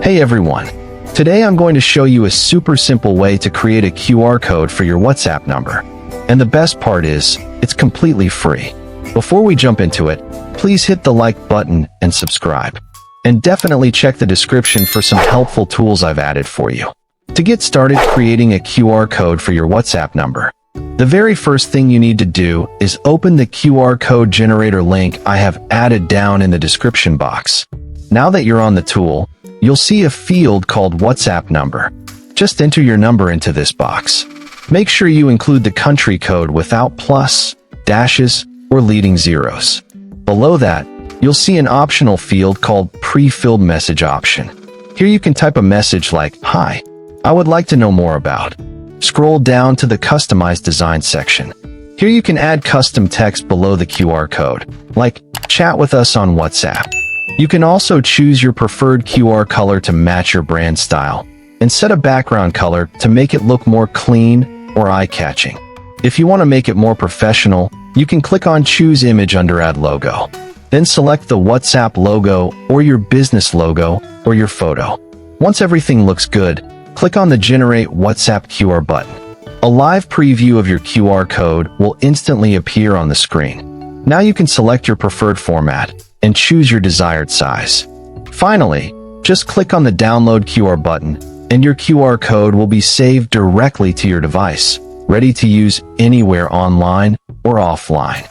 Hey everyone! Today I'm going to show you a super simple way to create a QR code for your WhatsApp number. And the best part is, it's completely free. Before we jump into it, please hit the like button and subscribe. And definitely check the description for some helpful tools I've added for you. To get started creating a QR code for your WhatsApp number, the very first thing you need to do is open the QR code generator link I have added down in the description box. Now that you're on the tool, you'll see a field called WhatsApp number. Just enter your number into this box. Make sure you include the country code without plus, dashes, or leading zeros. Below that, you'll see an optional field called pre-filled message option. Here you can type a message like, "Hi, I would like to know more about." Scroll down to the Customize Design section. Here you can add custom text below the QR code, like, "Chat with us on WhatsApp." You can also choose your preferred QR color to match your brand style, and set a background color to make it look more clean or eye-catching. If you want to make it more professional, you can click on Choose Image under Add Logo. Then select the WhatsApp logo or your business logo or your photo. Once everything looks good, click on the Generate WhatsApp QR button. A live preview of your QR code will instantly appear on the screen. Now you can select your preferred format and choose your desired size. Finally, just click on the Download QR button, and your QR code will be saved directly to your device, ready to use anywhere online or offline.